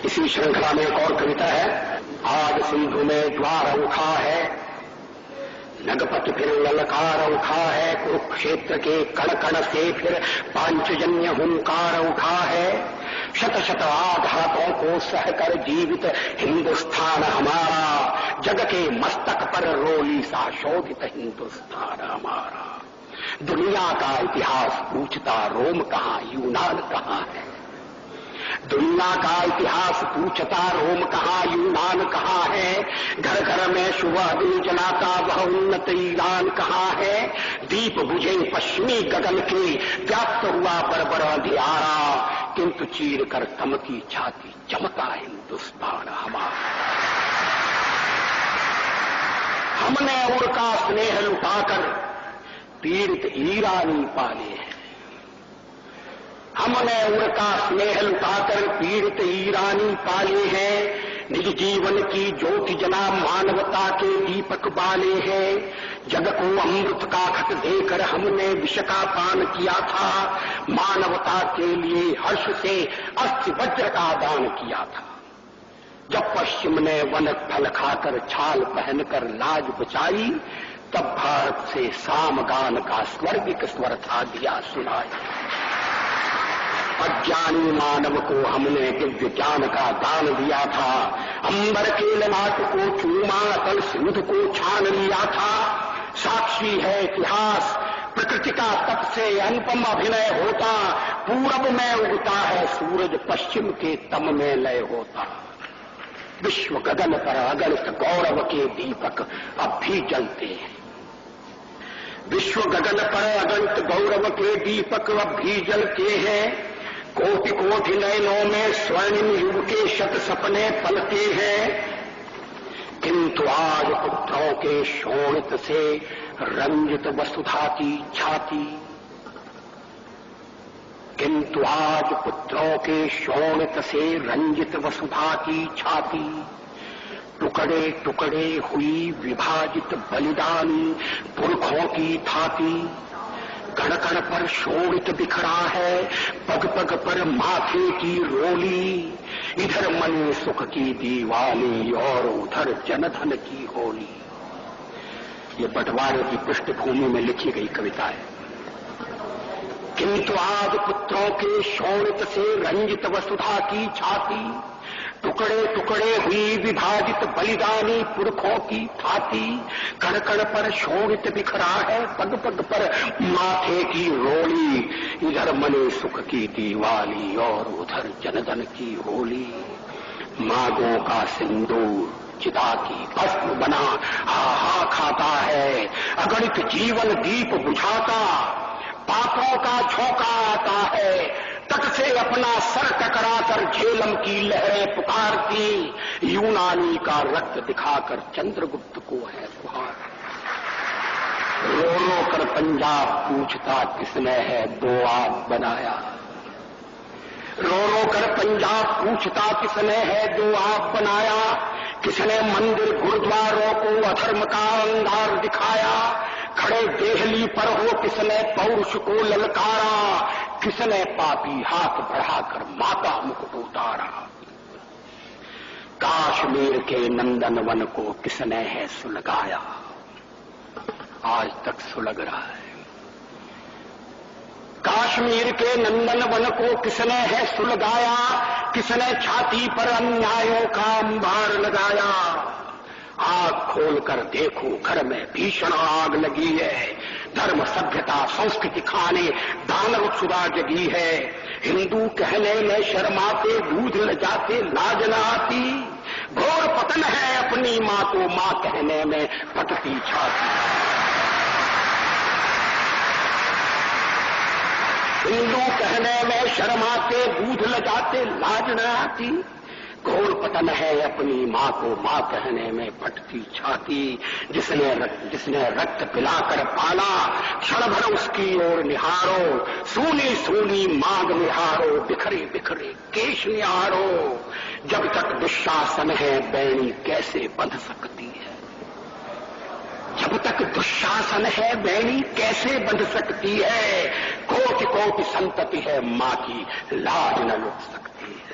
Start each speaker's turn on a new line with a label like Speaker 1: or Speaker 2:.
Speaker 1: इसी श्रृंखला में एक और कविता है। आज सिंधु में ज्वार उठा है, नगपत फिर ललकार उठा है, कुरुक्षेत्र के कण कण से फिर पांचजन्य हुंकार उठा है। शत शत आघातों को सहकर जीवित हिंदुस्तान हमारा, जग के मस्तक पर रोली सा शोभित हिंदुस्तान हमारा। दुनिया का इतिहास पूछता रोम कहाँ, यूनान कहाँ है। दुनिया का इतिहास पूछता रोम कहाँ, यूनान कहाँ है। घर घर में शुभ अग्नि जलाता वह उन्नत ईरान कहाँ है। दीप बुझे पश्चिमी गगन के, व्याप्त हुआ बरबर अंधियारा, किंतु चीर कर तम की छाती चमका हिंदुस्तान हमारा। हमने उनका स्नेह लुटाकर पीड़ित ईरानी पाले हैं। हमने उनका स्नेह लुटाकर पीड़ित ईरानी पाले हैं। निज जीवन की ज्योति जना मानवता के दीपक बाले हैं। जग को अमृत का खत देकर हमने विष का पान किया था। मानवता के लिए हर्ष से अस्थि वज्र का दान किया था। जब पश्चिम ने वन फल खाकर छाल पहनकर लाज बचाई, तब भारत से सामगान का स्वर्गिक स्वर था दिया सुनाई। अज्ञानी मानव को हमने दिव्य ज्ञान का दान दिया था। अंबर के ललाट को चूमा, तल सिंधु को छान लिया था। साक्षी है इतिहास, प्रकृति का तप से अनुपम अभिनय होता। पूरब में उगता है सूरज, पश्चिम के तम में लय होता। विश्व गगन पर अगणित गौरव के दीपक अब भी जलते हैं। विश्व गगन पर अगणित गौरव के दीपक अब भी जलते हैं। कोटि कोटि नयनों में स्वर्णिम युग के शत सपने पलते हैं। किंतु आज पुत्रों के शोणित से रंजित वसुधा की छाती, किंतु आज पुत्रों के शोणित से रंजित वसुधा की छाती। टुकड़े टुकड़े हुई विभाजित बलिदानी पुरखों की थाती। कण कण पर शोणित बिखरा है, पग पग पर माथे की रोली। इधर मन सुख की दीवानी और उधर जनधन की होली। ये बंटवारे की पृष्ठभूमि में लिखी गई कविता है। किंतु आज पुत्रों के शोणित से रंजित वसुधा की छाती। टुकड़े टुकड़े हुई विभाजित बलिदानी पुरखों की थाती। कण कण पर शोणित बिखरा है, पग पग पर माथे की रोली। इधर मने सुख की दीवाली और उधर जनधन की होली। मांगों का सिंदूर चिता की भस्म बना हा हा खाता है। अगणित जीवन दीप बुझाता, पापों का झोंका आता है। तट से अपना सर टकराकर झेलम की लहरें पुकारती। यूनानी का रक्त दिखाकर चंद्रगुप्त को है पुकार। रो रो कर पंजाब पूछता किसने है दो आप बनाया। रो रो कर पंजाब पूछता किसने है दो आप बनाया। किसने मंदिर गुरुद्वारों को अधर्म का अंगार दिखाया। खड़े देहली पर हो किसने पौरुष को ललकारा। किसने पापी हाथ बढ़ाकर माता मुकुट उतारा। काश्मीर के नंदनवन को किसने है सुलगाया। आज तक सुलग रहा है। काश्मीर के नंदनवन को किसने है सुलगाया। किसने छाती पर अन्यायों का अंबार लगाया। आग खोलकर देखो घर में भीषण आग लगी है। धर्म सभ्यता संस्कृति खाने दानव सुधा जगी है। हिंदू कहने में शर्माते दूध ल जाते लाज न आती। घोर पतन है अपनी माँ को माँ कहने में फटती छाती। हिंदू कहने में शर्माते दूध ल जाते लाज न आती। घोर पतन है अपनी माँ को माँ कहने में फटती छाती। जिसने रक्त पिलाकर पाला, क्षण भर उसकी ओर निहारो। सूनी सूनी मांग निहारो, बिखरे बिखरे केश निहारो। जब तक दुशासन है बैणी कैसे बंध सकती है। जब तक दुशासन है बैणी कैसे बंध सकती है। कोटि कोटि संतति है माँ की लाज न लुट सकती है।